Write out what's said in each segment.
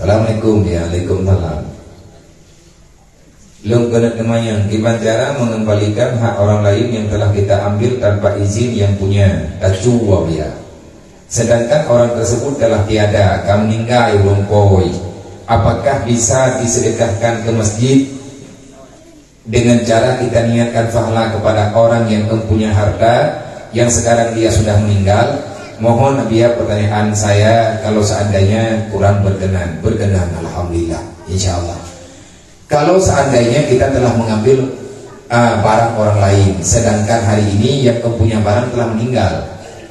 Assalamualaikum. Ya, Waalaikumsalam. Belum kena kemayang gimana cara mengembalikan hak orang lain yang telah kita ambil tanpa izin yang punya. Tacuwa ya. Sedangkan orang tersebut telah tiada, kamu meninggal rumpoi. Apakah bisa disedekahkan ke masjid dengan cara kita niatkan pahala kepada orang yang mempunyai harta yang sekarang dia sudah meninggal? Mohon biar pertanyaan saya kalau seandainya kurang berkenan. Alhamdulillah, insyaallah. Kalau seandainya kita telah mengambil barang orang lain, sedangkan hari ini yang mempunyai barang telah meninggal,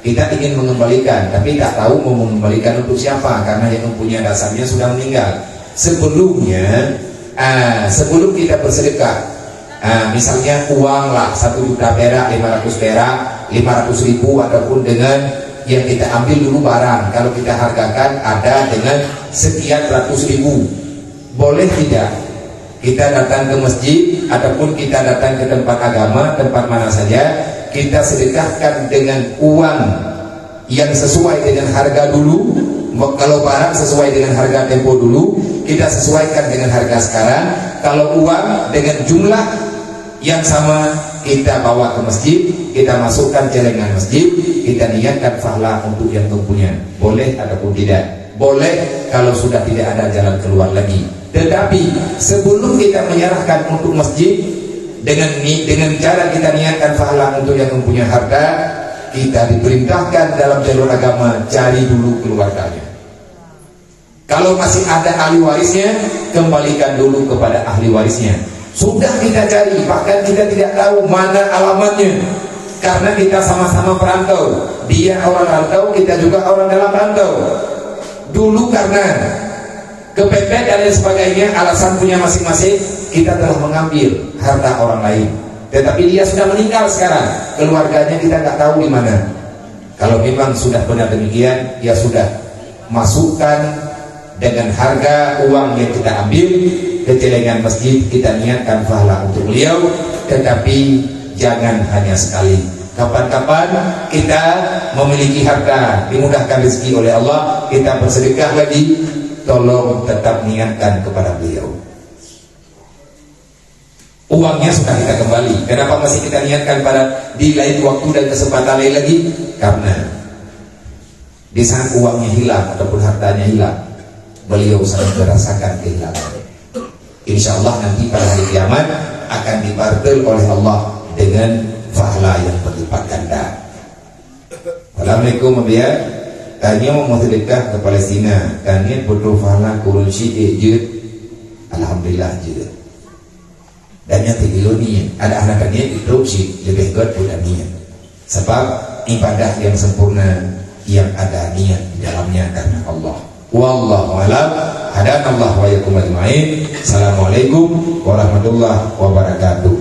kita ingin mengembalikan, tapi tak tahu mau mengembalikan untuk siapa karena yang mempunyai dasarnya sudah meninggal. Sebelumnya, sebelum kita bersedekah, misalnya uang lah 1 juta perak, 500 perak, 500 ribu, ataupun dengan yang kita ambil dulu barang, kalau kita hargakan ada dengan sekian ratus ribu, boleh tidak kita datang ke masjid ataupun kita datang ke tempat agama, tempat mana saja, kita sedekahkan dengan uang yang sesuai dengan harga dulu. Kalau barang sesuai dengan harga tempo dulu, kita sesuaikan dengan harga sekarang. Kalau uang dengan jumlah yang sama, kita bawa ke masjid, kita masukkan celengan masjid, kita niatkan pahala untuk yang mempunyai. Boleh ataupun tidak? Boleh kalau sudah tidak ada jalan keluar lagi. Tetapi sebelum kita menyerahkan untuk masjid dengan cara kita niatkan pahala untuk yang mempunyai harta, kita diperintahkan dalam jalur agama cari dulu keluarganya. Kalau masih ada ahli warisnya, kembalikan dulu kepada ahli warisnya. Sudah kita cari, bahkan kita tidak tahu mana alamatnya, karena kita sama-sama perantau. Dia orang rantau, kita juga orang dalam rantau. Dulu karena kepepet dan lain sebagainya, alasan punya masing-masing, kita telah mengambil harta orang lain. Tetapi dia sudah meninggal sekarang, keluarganya kita nggak tahu di mana. Kalau memang sudah benar demikian, ya sudah, masukkan dengan harga uang yang kita ambil ke celengan masjid, kita niatkan pahala untuk beliau. Tetapi jangan hanya sekali. Kapan-kapan kita memiliki harta, dimudahkan rezeki oleh Allah, kita bersedekah lagi, tolong tetap niatkan kepada beliau. Uangnya sudah kita kembali, kenapa masih kita niatkan pada di lain waktu dan kesempatan lain lagi? Karena di saat uangnya hilang ataupun hartanya hilang, beliau sangat merasakan kehilangan. Insya Allah nanti pada hari kiamat akan dibarter oleh Allah dengan pahala yang berlipat ganda. Assalamualaikum ya. Tanya mau sedekah ke Palestina, tanya butuh pahala kurun syi'id je. Alhamdulillah je. Dan yang tiga ni ada anak-anaknya itu sih lebih kuat bukan niat. Sebab ibadah yang sempurna yang ada niat di dalamnya karena Allah. Wallahu a'lam. Hadanallahu wa iyyakum ajma'in. Assalamualaikum warahmatullahi wabarakatuh.